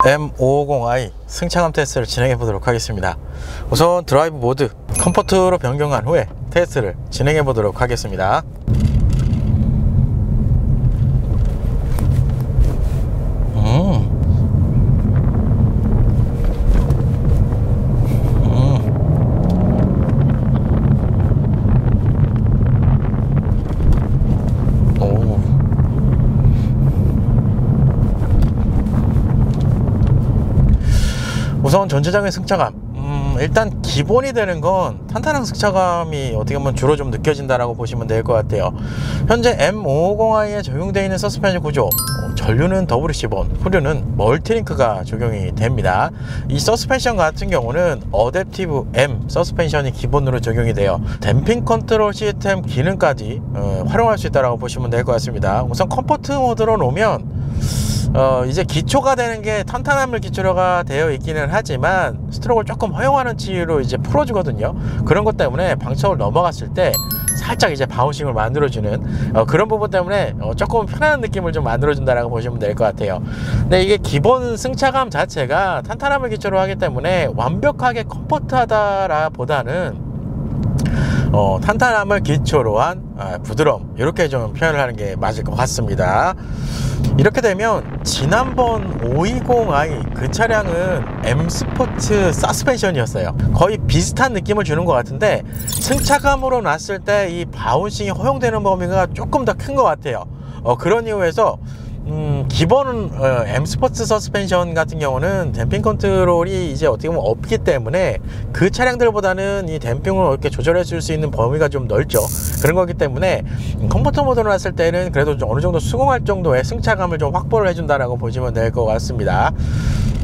M550i 승차감 테스트를 진행해 보도록 하겠습니다. 우선 드라이브 모드 컴포트로 변경한 후에 테스트를 진행해 보도록 하겠습니다. 우선 전체적인 승차감, 일단 기본이 되는 건 탄탄한 승차감이 어떻게 보면 주로 좀 느껴진다라고 보시면 될 것 같아요. 현재 M550i에 적용되어 있는 서스펜션 구조, 전류는 WC-본, 후륜은 멀티링크가 적용이 됩니다. 이 서스펜션 같은 경우는 어댑티브 M 서스펜션이 기본으로 적용이 돼요. 댐핑 컨트롤 시스템 기능까지 활용할 수 있다고 보시면 될 것 같습니다. 우선 컴포트 모드로 놓으면 이제 기초가 되는 게 탄탄함을 기초로가 되어 있기는 하지만 스트로크를 조금 허용하는 치유로 이제 풀어주거든요. 그런 것 때문에 방청을 넘어갔을 때 살짝 이제 바운싱을 만들어주는 그런 부분 때문에 조금 편안한 느낌을 좀 만들어준다라고 보시면 될 것 같아요. 근데 이게 기본 승차감 자체가 탄탄함을 기초로 하기 때문에 완벽하게 컴포트하다라 보다는 탄탄함을 기초로 한 부드러움, 이렇게 좀 표현을 하는 게 맞을 것 같습니다. 이렇게 되면 지난번 520i 그 차량은 M 스포츠 서스펜션이었어요. 거의 비슷한 느낌을 주는 것 같은데 승차감으로 놨을 때 이 바운싱이 허용되는 범위가 조금 더 큰 것 같아요. 그런 이유에서 기본은 M 스포츠 서스펜션 같은 경우는 댐핑 컨트롤이 이제 어떻게 보면 없기 때문에 그 차량들보다는 이 댐핑을 이렇게 조절해 줄 수 있는 범위가 좀 넓죠. 그런 거기 때문에 컴포트 모드로 놨을 때는 그래도 좀 어느 정도 수긍할 정도의 승차감을 좀 확보를 해준다라고 보시면 될 것 같습니다.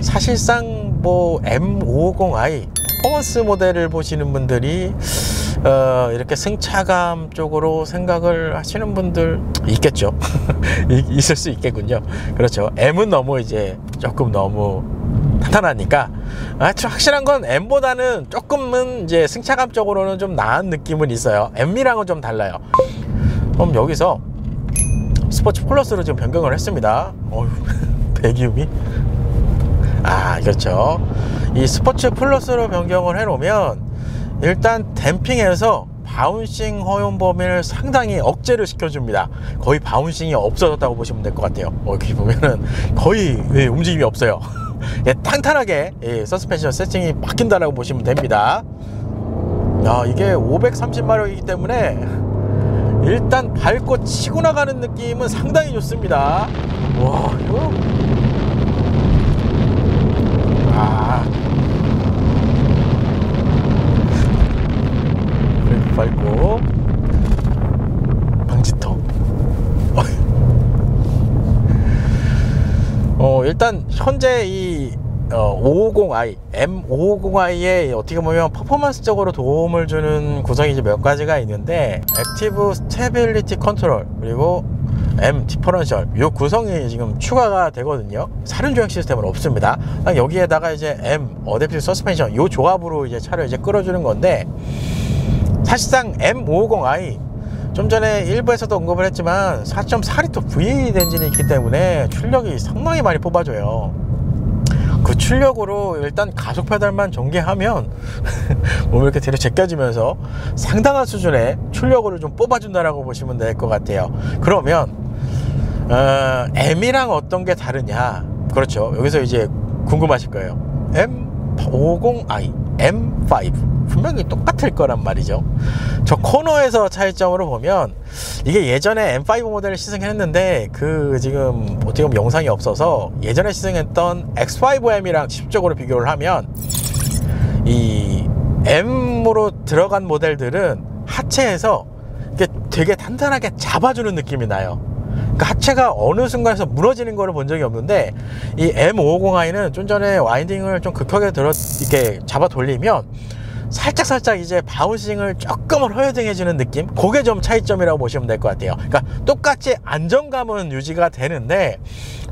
사실상 뭐 M550i 퍼포먼스 모델을 보시는 분들이 이렇게 승차감 쪽으로 생각을 하시는 분들 있겠죠. 있을 수 있겠군요. 그렇죠. M은 너무 이제 조금 너무 탄탄하니까 확실한 건 M보다는 조금은 이제 승차감 쪽으로는 좀 나은 느낌은 있어요. M이랑은 좀 달라요. 그럼 여기서 스포츠 플러스로 지금 변경을 했습니다. 배기음이 그렇죠. 이 스포츠 플러스로 변경을 해 놓으면 일단 댐핑에서 바운싱 허용 범위를 상당히 억제를 시켜줍니다. 거의 바운싱이 없어졌다고 보시면 될 것 같아요. 여기 보면은 거의 움직임이 없어요. 탄탄하게 서스펜션 세팅이 바뀐다라고 보시면 됩니다. 이게 530마력이기 때문에 일단 밟고 치고 나가는 느낌은 상당히 좋습니다. 와, 이거 밟고 방지턱. 일단 현재 이 550i, M550i에 어떻게 보면 퍼포먼스적으로 도움을 주는 구성이 이제 몇 가지가 있는데 액티브 스테빌리티 컨트롤 그리고 M 디퍼런셜 이 구성이 지금 추가가 되거든요. 사륜 조향 시스템은 없습니다. 여기에다가 이제 M 어댑티브 서스펜션 이 조합으로 이제 차를 이제 끌어주는 건데 사실상 M550i 좀 전에 일부에서도 언급을 했지만 4.4L V8 엔진이 있기 때문에 출력이 상당히 많이 뽑아줘요. 그 출력으로 일단 가속 페달만 전개하면 몸을 이렇게 뒤로 제껴지면서 상당한 수준의 출력을 좀 뽑아준다라고 보시면 될 것 같아요. 그러면 M이랑 어떤 게 다르냐? 그렇죠. 여기서 이제 궁금하실 거예요. M50i, M5 분명히 똑같을 거란 말이죠. 저 코너에서 차이점으로 보면 이게 예전에 M5 모델을 시승했는데 그 지금 어떻게 보면 영상이 없어서 예전에 시승했던 X5M이랑 직접적으로 비교를 하면 이 M으로 들어간 모델들은 하체에서 이게 되게 탄탄하게 잡아주는 느낌이 나요. 그러니까 하체가 어느 순간에서 무너지는 거를 본 적이 없는데 이 M550i는 좀 전에 와인딩을 좀 극하게 이렇게 잡아 돌리면 살짝 이제 바운싱을 조금은 허여등해주는 느낌, 그게 좀 차이점이라고 보시면 될 것 같아요. 그러니까 똑같이 안정감은 유지가 되는데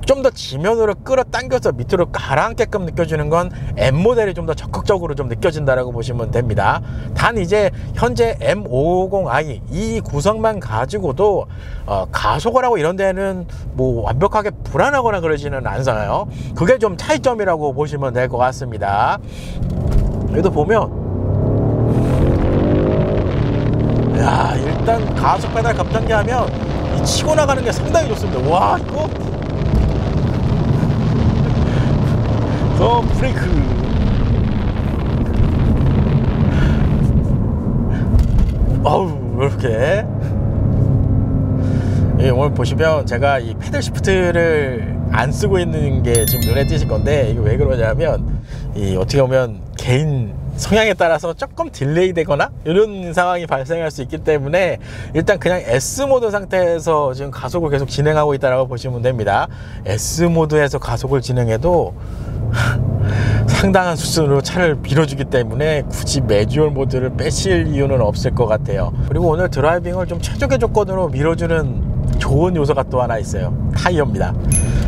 좀 더 지면으로 끌어당겨서 밑으로 가라앉게끔 느껴지는 건 M 모델이 좀 더 적극적으로 좀 느껴진다라고 보시면 됩니다. 단 이제 현재 M550i 이 구성만 가지고도 가속을 하고 이런 데는 뭐 완벽하게 불안하거나 그러지는 않아요. 그게 좀 차이점이라고 보시면 될 것 같습니다. 여기도 보면 야, 일단 가속 페달 급단기 하면 이 치고 나가는 게 상당히 좋습니다. 와, 이거 브레이크. 어우, 이렇게 오늘 보시면 제가 이 패들 시프트를 안 쓰고 있는 게 좀 눈에 띄실 건데, 이게 왜 그러냐면 이 어떻게 보면 개인 성향에 따라서 조금 딜레이 되거나 이런 상황이 발생할 수 있기 때문에 일단 그냥 S 모드 상태에서 지금 가속을 계속 진행하고 있다고 보시면 됩니다. S 모드에서 가속을 진행해도 상당한 수준으로 차를 밀어주기 때문에 굳이 매뉴얼 모드를 빼실 이유는 없을 것 같아요. 그리고 오늘 드라이빙을 좀 최적의 조건으로 밀어주는 좋은 요소가 또 하나 있어요. 타이어입니다.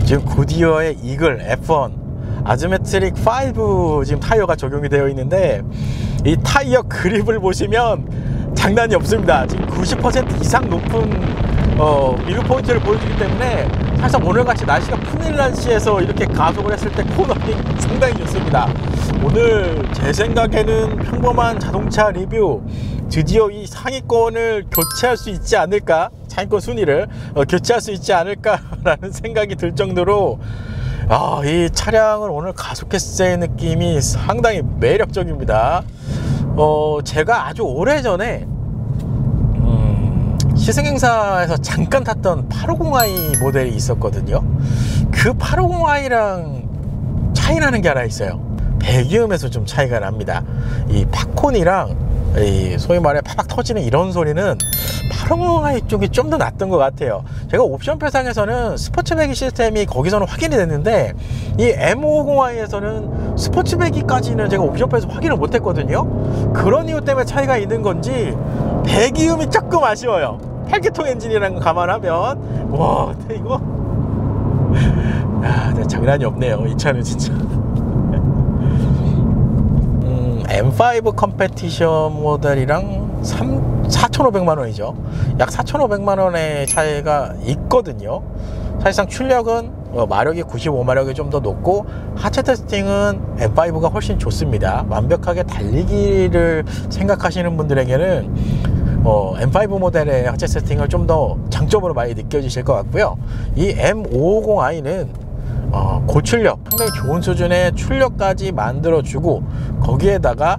지금 고디어의 이글 F1 아즈메트릭 5 지금 타이어가 적용이 되어 있는데, 이 타이어 그립을 보시면 장난이 없습니다. 지금 90% 이상 높은 미드 포인트를 보여주기 때문에 사실 오늘같이 날씨가 푸는 날씨에서 이렇게 가속을 했을 때 코너링 상당히 좋습니다. 오늘 제 생각에는 평범한 자동차 리뷰, 드디어 이 상위권을 교체할 수 있지 않을까, 상위권 순위를 교체할 수 있지 않을까라는 생각이 들 정도로 이 차량을 오늘 가속했을 때 느낌이 상당히 매력적입니다. 제가 아주 오래전에 시승행사에서 잠깐 탔던 850i 모델이 있었거든요. 그 850i랑 차이 나는 게 하나 있어요. 배기음에서 좀 차이가 납니다. 이 팝콘이랑 이 소위 말해 팍팍 터지는 이런 소리는 850i 쪽이 좀 더 낫던 것 같아요. 제가 옵션 표상에서는 스포츠 배기 시스템이 거기서는 확인이 됐는데, 이 M550i에서는 스포츠 배기까지는 제가 옵션 표에서 확인을 못 했거든요. 그런 이유 때문에 차이가 있는 건지 배기음이 조금 아쉬워요. 8기통 엔진이라는 거 감안하면. 와, 근데 이거 장난이 없네요. 이 차는 진짜. M5 컴페티션 모델이랑 4,500만원이죠. 약 4,500만원의 차이가 있거든요. 사실상 출력은 마력이 95마력이 좀 더 높고, 하체 테스팅은 M5가 훨씬 좋습니다. 완벽하게 달리기를 생각하시는 분들에게는 M5 모델의 하체 테스팅을 좀 더 장점으로 많이 느껴지실 것 같고요. 이 M550i는 고출력, 상당히 좋은 수준의 출력까지 만들어주고, 거기에다가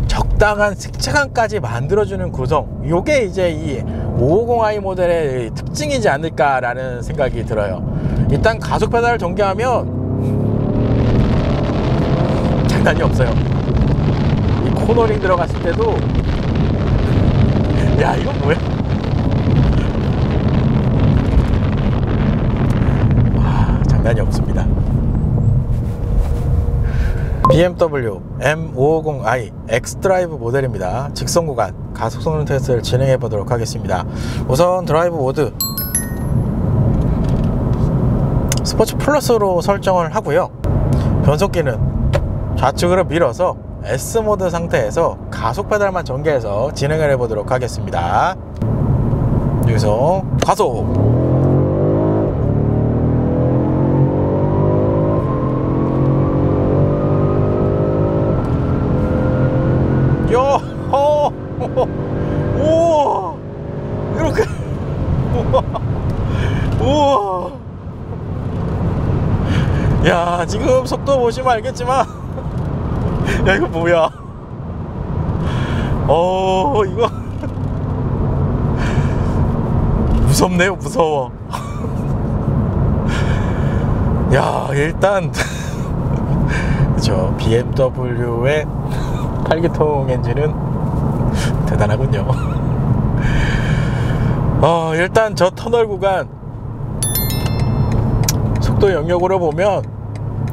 적당한 승차감까지 만들어주는 구성, 요게 이제 이 550i 모델의 특징이지 않을까라는 생각이 들어요. 일단 가속 페달을 전개하면 장난이 없어요. 이 코너링 들어갔을 때도 야, 이건 뭐야? 장난이 없습니다. BMW M550i X드라이브 모델입니다. 직선 구간 가속 성능 테스트를 진행해 보도록 하겠습니다. 우선 드라이브 모드 스포츠 플러스로 설정을 하고요. 변속기는 좌측으로 밀어서 S 모드 상태에서 가속 페달만 전개해서 진행을 해 보도록 하겠습니다. 여기서 가속. 오, 이렇게. 우와. 야, 지금 속도 보시면 알겠지만 야, 이거 뭐야? 이거 무섭네요. 무서워. 야, 일단 저 BMW의 8기통 엔진은 대단하군요. 일단 저 터널 구간 속도 영역으로 보면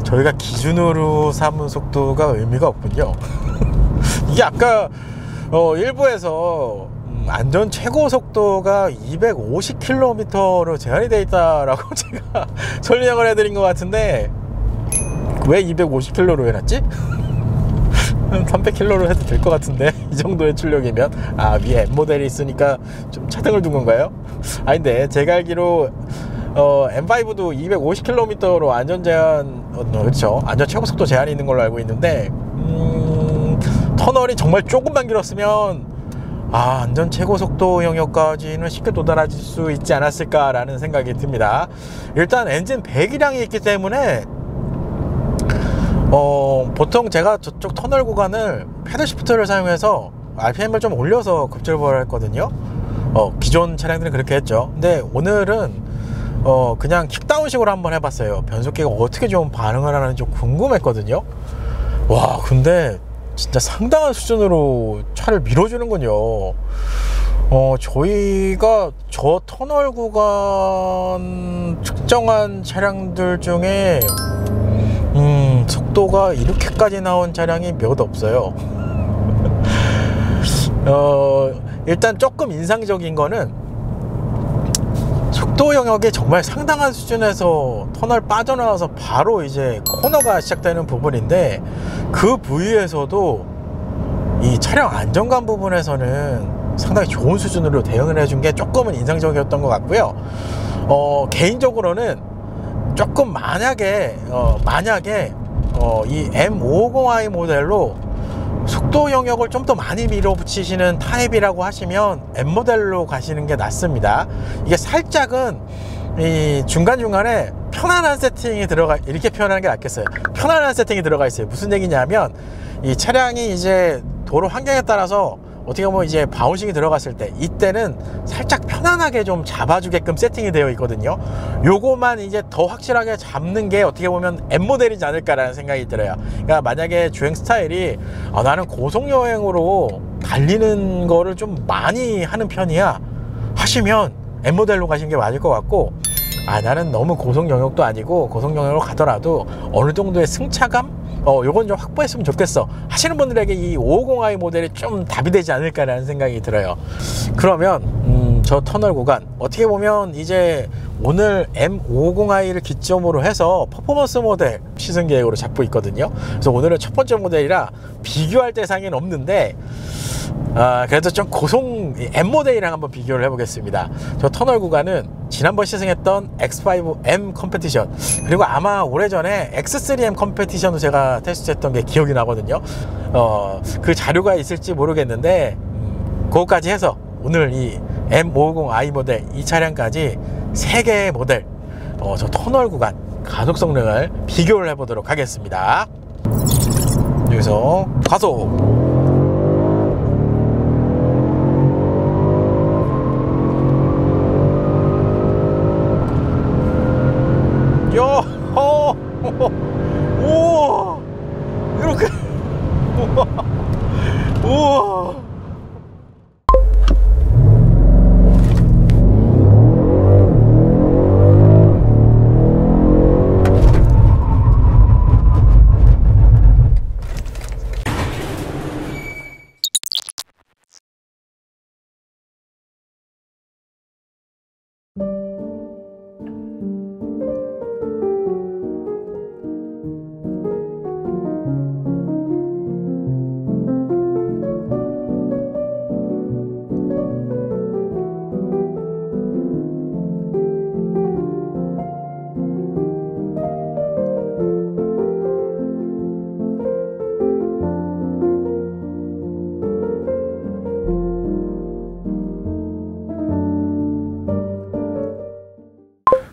저희가 기준으로 삼은 속도가 의미가 없군요. 이게 아까 일부에서 안전 최고 속도가 250km로 제한이 되어 있다라고 제가 설명을 해드린 것 같은데 왜 250km로 해놨지? 300km로 해도 될 것 같은데 이 정도의 출력이면. 위에 M 모델이 있으니까 좀 차등을 둔 건가요? 아닌데 제가 알기로 M5도 250km로 안전 제한 그렇죠, 안전 최고 속도 제한이 있는 걸로 알고 있는데 터널이 정말 조금만 길었으면 안전 최고 속도 영역까지는 쉽게 도달할 수 있지 않았을까 라는 생각이 듭니다. 일단 엔진 배기량이 있기 때문에 보통 제가 저쪽 터널 구간을 패들 시프트를 사용해서 RPM을 좀 올려서 급절보를 했거든요. 기존 차량들은 그렇게 했죠. 근데 오늘은 그냥 킥다운식으로 한번 해봤어요. 변속기가 어떻게 좀 반응을 하는지 좀 궁금했거든요. 와, 근데 진짜 상당한 수준으로 차를 밀어주는군요. 저희가 저 터널 구간 특정한 차량들 중에 속도가 이렇게까지 나온 차량이 몇 없어요. 일단 조금 인상적인 거는 속도 영역이 정말 상당한 수준에서 터널 빠져나와서 바로 이제 코너가 시작되는 부분인데 그 부위에서도 이 차량 안정감 부분에서는 상당히 좋은 수준으로 대응을 해준 게 조금은 인상적이었던 것 같고요. 개인적으로는 조금 만약에 이 M550i 모델로 속도 영역을 좀 더 많이 밀어붙이시는 타입이라고 하시면 M 모델로 가시는 게 낫습니다. 이게 살짝은 이 중간중간에 편안한 세팅이 들어가, 이렇게 표현하는 게 낫겠어요. 편안한 세팅이 들어가 있어요. 무슨 얘기냐면 이 차량이 이제 도로 환경에 따라서 어떻게 보면 이제 바운싱이 들어갔을 때 이때는 살짝 편안하게 좀 잡아주게끔 세팅이 되어 있거든요. 요거만 이제 더 확실하게 잡는 게 어떻게 보면 M 모델이지 않을까라는 생각이 들어요. 그러니까 만약에 주행 스타일이 나는 고속여행으로 달리는 거를 좀 많이 하는 편이야 하시면 M 모델로 가시는 게 맞을 것 같고, 나는 너무 고속 영역도 아니고 고속 영역으로 가더라도 어느 정도의 승차감 요건 좀 확보했으면 좋겠어 하시는 분들에게 이 550i 모델이 좀 답이 되지 않을까라는 생각이 들어요. 그러면 저 터널 구간 어떻게 보면 이제 오늘 M550i를 기점으로 해서 퍼포먼스 모델 시승 계획으로 잡고 있거든요. 그래서 오늘은 첫 번째 모델이라 비교할 대상은 없는데 그래도 좀 고속 M 모델이랑 한번 비교를 해보겠습니다. 저 터널 구간은 지난번 시승했던 X5M 컴페티션, 그리고 아마 오래전에 X3M 컴페티션도 제가 테스트했던 게 기억이 나거든요. 그 자료가 있을지 모르겠는데 그거까지 해서 오늘 이 M550i 모델 이 차량까지 3개의 모델 저 터널 구간 가속 성능을 비교를 해보도록 하겠습니다. 여기서 가속 우와, 이렇게 우와.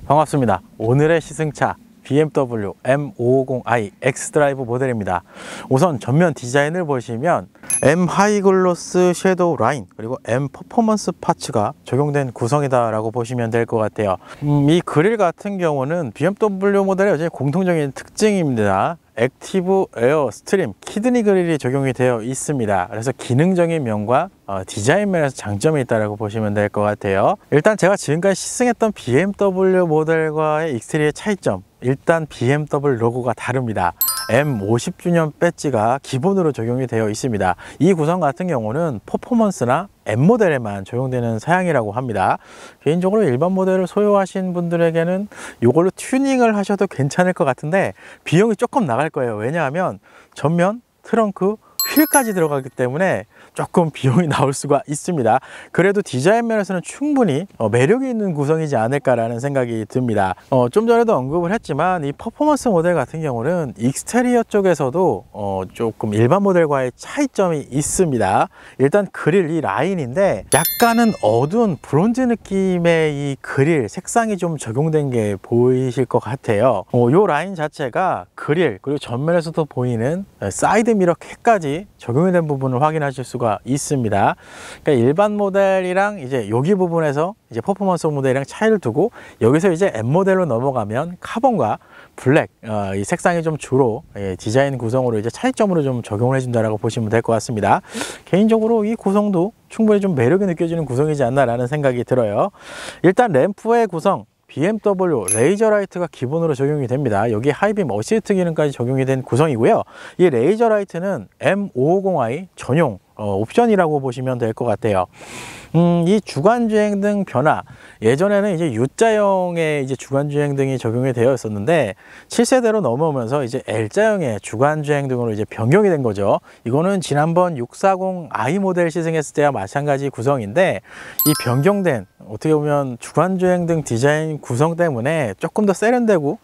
반갑습니다. 오늘의 시승차 BMW M550i X드라이브 모델입니다. 우선 전면 디자인을 보시면 M 하이글로스 섀도우 라인 그리고 M 퍼포먼스 파츠가 적용된 구성이다 라고 보시면 될 것 같아요. 이 그릴 같은 경우는 BMW 모델의 여전히 공통적인 특징입니다. 액티브 에어 스트림 키드니 그릴이 적용이 되어 있습니다. 그래서 기능적인 면과 디자인 면에서 장점이 있다고 보시면 될 것 같아요. 일단 제가 지금까지 시승했던 BMW 모델과의 익스테리어의 차이점, 일단 BMW 로고가 다릅니다. M 50주년 배지가 기본으로 적용이 되어 있습니다. 이 구성 같은 경우는 퍼포먼스나 M 모델에만 적용되는 사양이라고 합니다. 개인적으로 일반 모델을 소유하신 분들에게는 이걸로 튜닝을 하셔도 괜찮을 것 같은데 비용이 조금 나갈 거예요. 왜냐하면 전면, 트렁크, 휠까지 들어가기 때문에 조금 비용이 나올 수가 있습니다. 그래도 디자인 면에서는 충분히 매력이 있는 구성이지 않을까라는 생각이 듭니다. 좀 전에도 언급을 했지만 이 퍼포먼스 모델 같은 경우는 익스테리어 쪽에서도 조금 일반 모델과의 차이점이 있습니다. 일단 그릴 이 라인인데 약간은 어두운 브론즈 느낌의 이 그릴 색상이 좀 적용된 게 보이실 것 같아요. 이 라인 자체가 그릴 그리고 전면에서도 보이는 사이드 미러 캣까지 적용이 된 부분을 확인하실 수가 있습니다. 그러니까 일반 모델이랑 이제 여기 부분에서 이제 퍼포먼스 모델이랑 차이를 두고 여기서 이제 M 모델로 넘어가면 카본과 블랙 이 색상이 좀 주로 디자인 구성으로 이제 차이점으로 좀 적용을 해준다라고 보시면 될 것 같습니다. 개인적으로 이 구성도 충분히 좀 매력이 느껴지는 구성이지 않나라는 생각이 들어요. 일단 램프의 구성. BMW 레이저 라이트가 기본으로 적용이 됩니다. 여기 하이빔 어시스트 기능까지 적용이 된 구성이고요. 이 레이저 라이트는 M550i 전용 옵션이라고 보시면 될 것 같아요. 이 주간주행 등 변화, 예전에는 이제 U자형의 이제 주간주행 등이 적용이 되어 있었는데 7세대로 넘어오면서 이제 L자형의 주간주행 등으로 이제 변경이 된 거죠. 이거는 지난번 640i 모델 시승했을 때와 마찬가지 구성인데 이 변경된 어떻게 보면 주간주행 등 디자인 구성 때문에 조금 더 세련되고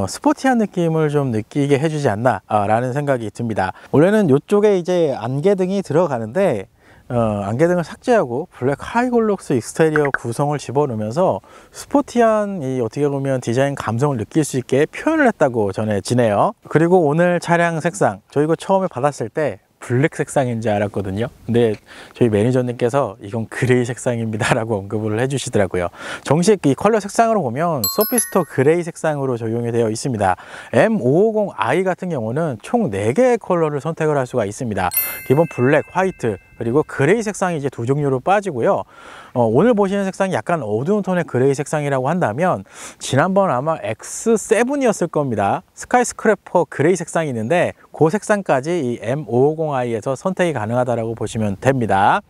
스포티한 느낌을 좀 느끼게 해주지 않나 라는 생각이 듭니다. 원래는 이쪽에 이제 안개등이 들어가는데 안개등을 삭제하고 블랙 하이글록스 익스테리어 구성을 집어넣으면서 스포티한 이 어떻게 보면 디자인 감성을 느낄 수 있게 표현을 했다고 전해지네요. 그리고 오늘 차량 색상 저 이거 처음에 받았을 때 블랙 색상인지 알았거든요. 근데 저희 매니저님께서 이건 그레이 색상입니다 라고 언급을 해주시더라고요. 정식 이 컬러 색상으로 보면 소피스터 그레이 색상으로 적용이 되어 있습니다. M550i 같은 경우는 총 4개의 컬러를 선택을 할 수가 있습니다. 기본 블랙, 화이트, 그리고 그레이 색상이 이제 2종류로 빠지고요. 오늘 보시는 색상이 약간 어두운 톤의 그레이 색상이라고 한다면 지난번 아마 X7이었을 겁니다. 스카이스크래퍼 그레이 색상이 있는데 그 색상까지 이 M550i에서 선택이 가능하다고 보시면 됩니다.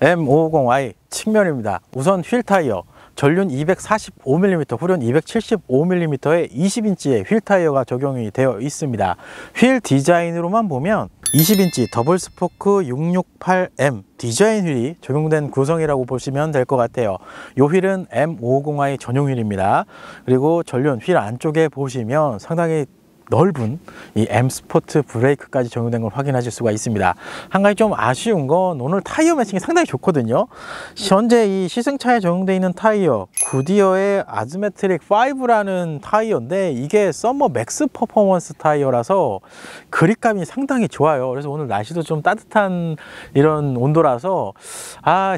M550i 측면입니다. 우선 휠 타이어 전륜 245mm, 후륜 275mm의 20인치의 휠 타이어가 적용이 되어 있습니다. 휠 디자인으로만 보면 20인치 더블 스포크 668M 디자인 휠이 적용된 구성이라고 보시면 될 것 같아요. 이 휠은 M550i 전용 휠입니다. 그리고 전륜 휠 안쪽에 보시면 상당히 넓은 이 M 스포트 브레이크까지 적용된 걸 확인하실 수가 있습니다. 한 가지 좀 아쉬운 건 오늘 타이어 매칭이 상당히 좋거든요. 현재 이 시승차에 적용되어 있는 타이어 구디어의 아즈메트릭 5라는 타이어인데 이게 서머 맥스 퍼포먼스 타이어라서 그립감이 상당히 좋아요. 그래서 오늘 날씨도 좀 따뜻한 이런 온도라서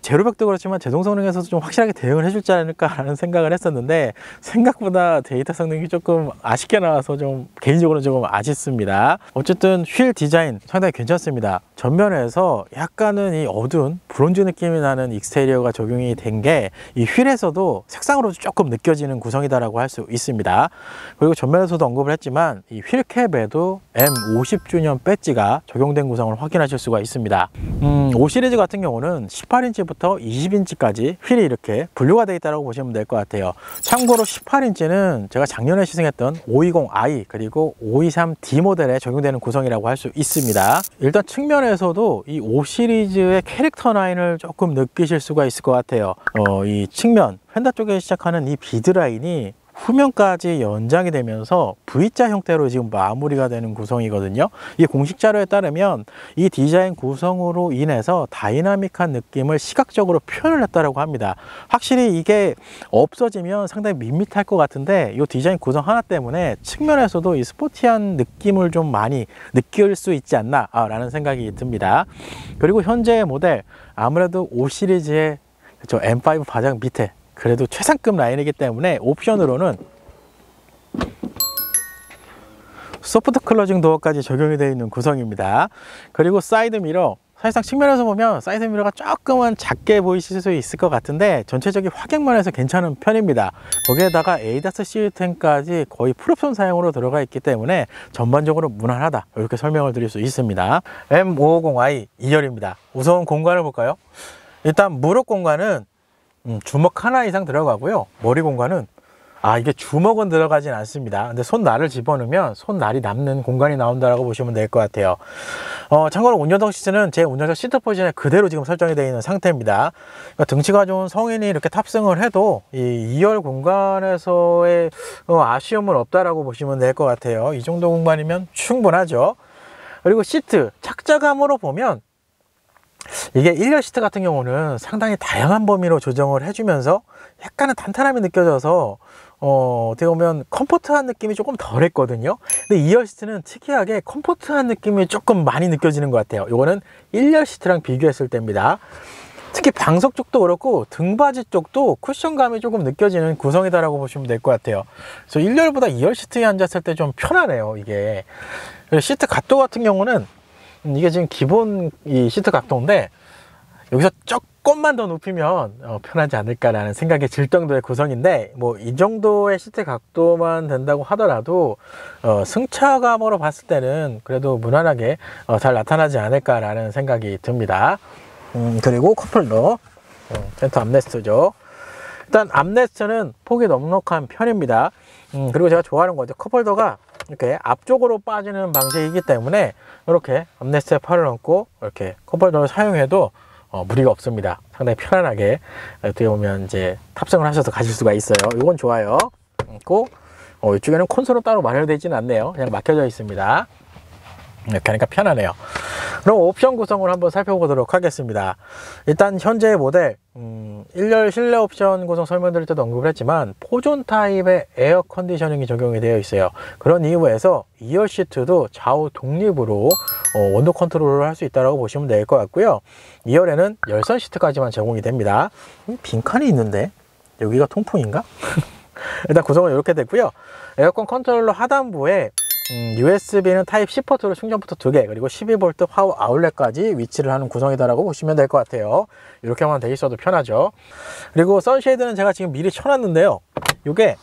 제로백도 그렇지만 제동 성능에서도 좀 확실하게 대응을 해줄지 않을까라는 생각을 했었는데 생각보다 데이터 성능이 조금 아쉽게 나와서 좀 개인적으로 조금 아쉽습니다. 어쨌든 휠 디자인 상당히 괜찮습니다. 전면에서 약간은 이 어두운 브론즈 느낌이 나는 익스테리어가 적용이 된 게 이 휠에서도 색상으로 조금 느껴지는 구성이다라고 할 수 있습니다. 그리고 전면에서도 언급을 했지만 이 휠캡에도 M50주년 배지가 적용된 구성을 확인하실 수가 있습니다. 5 시리즈 같은 경우는 18인치부터 20인치까지 휠이 이렇게 분류가 되어 있다고 보시면 될 것 같아요. 참고로 18인치는 제가 작년에 시승했던 520i 그리고 523D 모델에 적용되는 구성이라고 할 수 있습니다. 일단 측면에서도 이 5 시리즈의 캐릭터 라인을 조금 느끼실 수가 있을 것 같아요. 이 측면 휀다 쪽에 시작하는 이 비드 라인이 후면까지 연장이 되면서 V자 형태로 지금 마무리가 되는 구성이거든요. 이 공식 자료에 따르면 이 디자인 구성으로 인해서 다이나믹한 느낌을 시각적으로 표현을 했다고 합니다. 확실히 이게 없어지면 상당히 밋밋할 것 같은데 이 디자인 구성 하나 때문에 측면에서도 이 스포티한 느낌을 좀 많이 느낄 수 있지 않나 라는 생각이 듭니다. 그리고 현재의 모델 아무래도 5 시리즈의 M5 가장 밑에 그래도 최상급 라인이기 때문에 옵션으로는 소프트 클로징 도어까지 적용이 되어 있는 구성입니다. 그리고 사이드 미러 사실상 측면에서 보면 사이드 미러가 조금은 작게 보이실 수 있을 것 같은데 전체적인 확인면에서 괜찮은 편입니다. 거기에다가 ADAS 시스템까지 거의 풀옵션 사용으로 들어가 있기 때문에 전반적으로 무난하다, 이렇게 설명을 드릴 수 있습니다. M550i 2열입니다. 우선 공간을 볼까요? 일단 무릎 공간은 주먹 하나 이상 들어가고요. 머리 공간은 이게 주먹은 들어가진 않습니다. 근데 손날을 집어넣으면 손날이 남는 공간이 나온다고 보시면 될 것 같아요. 참고로 운전석 시트는 제 운전석 시트 포지션에 그대로 지금 설정이 되어 있는 상태입니다. 그러니까 등치가 좋은 성인이 이렇게 탑승을 해도 이 2열 공간에서의 아쉬움은 없다라고 보시면 될 것 같아요. 이 정도 공간이면 충분하죠. 그리고 시트 착자감으로 보면 이게 1열 시트 같은 경우는 상당히 다양한 범위로 조정을 해주면서 약간은 탄탄함이 느껴져서 어떻게 보면 컴포트한 느낌이 조금 덜 했거든요. 근데 2열 시트는 특이하게 컴포트한 느낌이 조금 많이 느껴지는 것 같아요. 이거는 1열 시트랑 비교했을 때입니다. 특히 방석 쪽도 그렇고 등받이 쪽도 쿠션감이 조금 느껴지는 구성이다라고 보시면 될 것 같아요. 그래서 1열보다 2열 시트에 앉았을 때 좀 편하네요, 이게. 시트 각도 같은 경우는 이게 지금 기본 이 시트 각도인데 여기서 조금만 더 높이면 편하지 않을까라는 생각이 들 정도의 구성인데, 뭐 이 정도의 시트 각도만 된다고 하더라도 승차감으로 봤을 때는 그래도 무난하게 잘 나타나지 않을까라는 생각이 듭니다. 그리고 컵홀더, 센터 암레스트죠. 일단 암레스트는 폭이 넉넉한 편입니다. 그리고 제가 좋아하는 거죠. 컵홀더가 이렇게 앞쪽으로 빠지는 방식이기 때문에 이렇게 암레스트에 팔을 얹고 이렇게 컵홀더를 사용해도 무리가 없습니다. 상당히 편안하게 어떻게 보면 이제 탑승을 하셔서 가실 수가 있어요. 이건 좋아요. 그리고 이쪽에는 콘솔은 따로 마련되어 있지는 않네요. 그냥 막혀져 있습니다. 이렇게 하니까 편하네요. 그럼 옵션 구성을 한번 살펴보도록 하겠습니다. 일단 현재 모델 1열 실내 옵션 구성 설명드릴 때도 언급을 했지만 포존 타입의 에어 컨디셔닝이 적용이 되어 있어요. 그런 이유에서 2열 시트도 좌우 독립으로 온도 컨트롤을 할 수 있다고 보시면 될 것 같고요. 2열에는 열선 시트까지만 제공이 됩니다. 빈칸이 있는데 여기가 통풍인가? 일단 구성은 이렇게 됐고요. 에어컨 컨트롤러 하단부에 USB는 타입 C 포트로 충전 포트 2개, 그리고 12V 파워 아울렛까지 위치를 하는 구성이다라고 보시면 될 것 같아요. 이렇게만 돼 있어도 편하죠. 그리고 선쉐이드는 제가 지금 미리 쳐놨는데요. 이게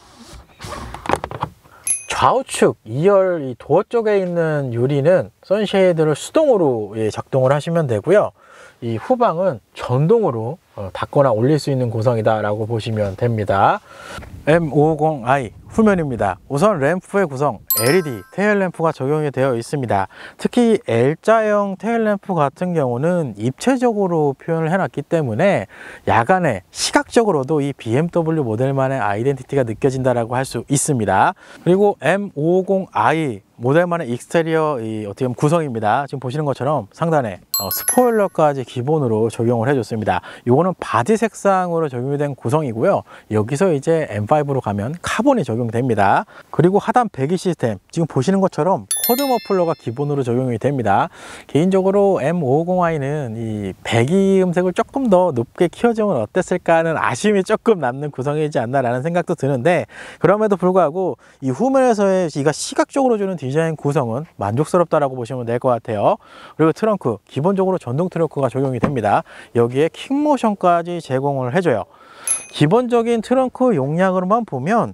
좌우측 2열 이 도어 쪽에 있는 유리는 선쉐이드를 수동으로 작동을 하시면 되고요. 이 후방은 전동으로 닫거나 올릴 수 있는 구성이다 라고 보시면 됩니다. M550i 후면입니다. 우선 램프의 구성, LED 테일램프가 적용이 되어 있습니다. 특히 L자형 테일램프 같은 경우는 입체적으로 표현을 해놨기 때문에 야간에 시각적으로도 이 BMW 모델만의 아이덴티티가 느껴진다라고 할 수 있습니다. 그리고 M550i 모델만의 익스테리어 어떻게 보면 구성입니다. 지금 보시는 것처럼 상단에 스포일러까지 기본으로 적용을 해줬습니다. 이거는 바디 색상으로 적용이 된 구성이고요. 여기서 이제 M5로 가면 카본이 적용됩니다. 그리고 하단 배기 시스템, 지금 보시는 것처럼 쿼드 머플러가 기본으로 적용이 됩니다. 개인적으로 M550i는 이 배기 음색을 조금 더 높게 키워주면 어땠을까 하는 아쉬움이 조금 남는 구성이지 않나라는 생각도 드는데, 그럼에도 불구하고 이 후면에서의 이가 시각적으로 주는 디자인 구성은 만족스럽다라고 보시면 될 것 같아요. 그리고 트렁크, 기본적으로 전동 트렁크가 적용이 됩니다. 여기에 킥모션까지 제공을 해줘요. 기본적인 트렁크 용량으로만 보면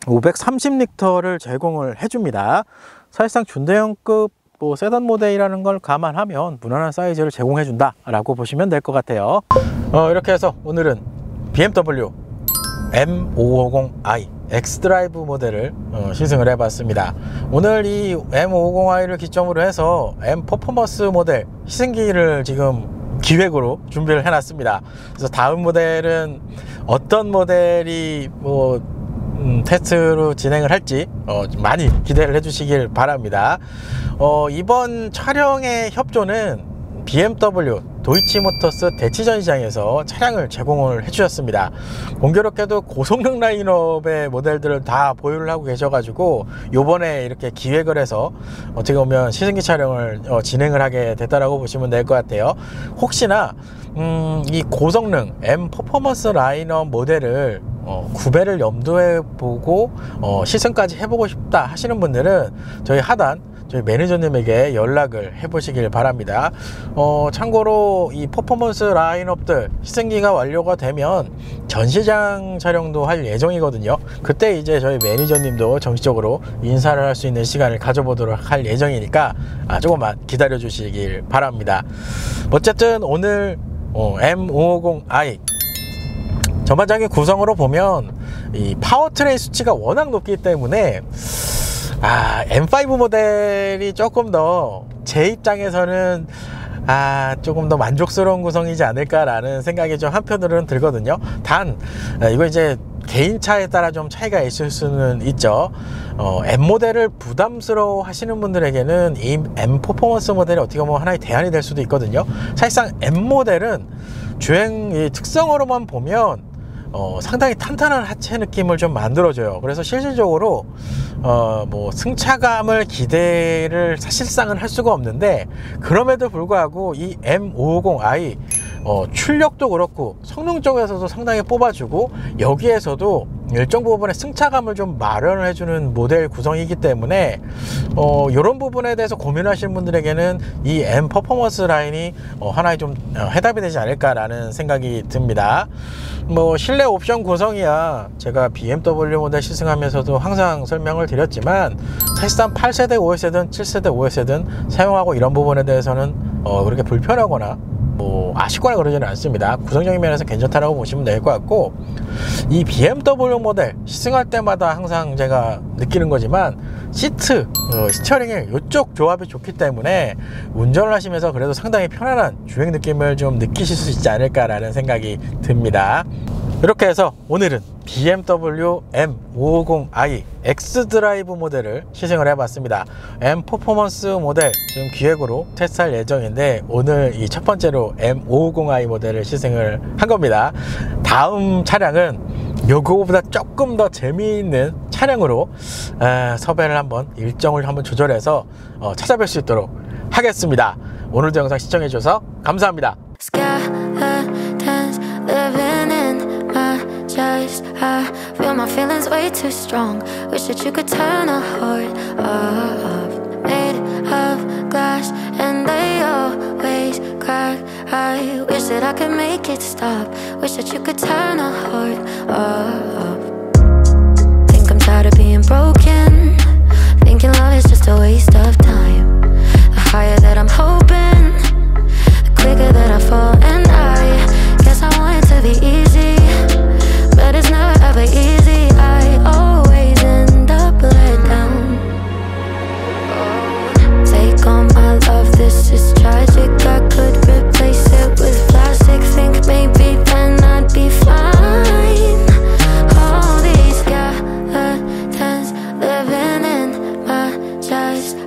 530리터를 제공을 해줍니다. 사실상 준대형급 세단 모델이라는 걸 감안하면 무난한 사이즈를 제공해 준다 라고 보시면 될 것 같아요. 이렇게 해서 오늘은 BMW M550i X드라이브 모델을 시승을 해봤습니다. 오늘 이 M550i를 기점으로 해서 M 퍼포먼스 모델 시승기를 지금 기획으로 준비를 해놨습니다. 그래서 다음 모델은 어떤 모델이 테스트로 진행을 할지 많이 기대를 해주시길 바랍니다. 이번 촬영의 협조는 BMW 도이치모터스 대치전시장에서 차량을 제공을 해주셨습니다. 공교롭게도 고성능 라인업의 모델들을 다 보유를 하고 계셔가지고 요번에 이렇게 기획을 해서 어떻게 보면 시승기 촬영을 진행을 하게 됐다라고 보시면 될 것 같아요. 혹시나 이 고성능 M 퍼포먼스 라인업 모델을 구매를 염두에 보고 시승까지 해보고 싶다 하시는 분들은 저희 하단 저희 매니저님에게 연락을 해보시길 바랍니다. 참고로 이 퍼포먼스 라인업들 시승기가 완료가 되면 전시장 촬영도 할 예정이거든요. 그때 이제 저희 매니저님도 정식적으로 인사를 할 수 있는 시간을 가져보도록 할 예정이니까 조금만 기다려 주시길 바랍니다. 어쨌든 오늘 M550i 전반적인 구성으로 보면 이 파워트레인 수치가 워낙 높기 때문에 M5 모델이 조금 더 제 입장에서는 조금 더 만족스러운 구성이지 않을까라는 생각이 좀 한편으로는 들거든요. 단 이거 이제 개인차에 따라 좀 차이가 있을 수는 있죠. M 모델을 부담스러워 하시는 분들에게는 이 M 퍼포먼스 모델이 어떻게 보면 하나의 대안이 될 수도 있거든요. 사실상 M 모델은 주행 특성으로만 보면 상당히 탄탄한 하체 느낌을 좀 만들어줘요. 그래서 실질적으로 뭐 승차감을 기대를 사실상은 할 수가 없는데, 그럼에도 불구하고 이 M550i 출력도 그렇고 성능 쪽에서도 상당히 뽑아주고, 여기에서도 일정 부분의 승차감을 좀 마련을 해주는 모델 구성이기 때문에 이런 부분에 대해서 고민하시는 분들에게는 이 M 퍼포먼스 라인이 하나의 좀 해답이 되지 않을까라는 생각이 듭니다. 뭐 실내 옵션 구성이야 제가 BMW 모델 시승하면서도 항상 설명을 드렸지만, 사실상 8세대 OS든 7세대 OS든 사용하고 이런 부분에 대해서는 그렇게 불편하거나 뭐 아쉽거나 그러지는 않습니다. 구성적인 면에서 괜찮다라고 보시면 될 것 같고, 이 BMW 모델 시승할 때마다 항상 제가 느끼는 거지만 시트, 스티어링의 이쪽 조합이 좋기 때문에 운전을 하시면서 그래도 상당히 편안한 주행 느낌을 좀 느끼실 수 있지 않을까라는 생각이 듭니다. 이렇게 해서 오늘은 BMW M550i X드라이브 모델을 시승을 해봤습니다. M 퍼포먼스 모델 지금 기획으로 테스트할 예정인데, 오늘 이 첫 번째로 M550i 모델을 시승을 한 겁니다. 다음 차량은 요거보다 조금 더 재미있는 차량으로 섭외를 한번 일정을 한번 조절해서 찾아뵐 수 있도록 하겠습니다. 오늘도 영상 시청해 주셔서 감사합니다. I feel my feelings way too strong. Wish that you could turn a heart off. Made of glass and they always crack. I wish that I could make it stop. Wish that you could turn a heart off. Think I'm tired of being broken. Thinking love is just a waste of time. The higher that I'm hoping, the quicker that I fall. And I guess I want it to be easy, but it's never ever easy. I always end up let down. Take all my love, this is tragic. I could replace it with plastic. Think maybe then I'd be fine. All these skeletons living in my chest.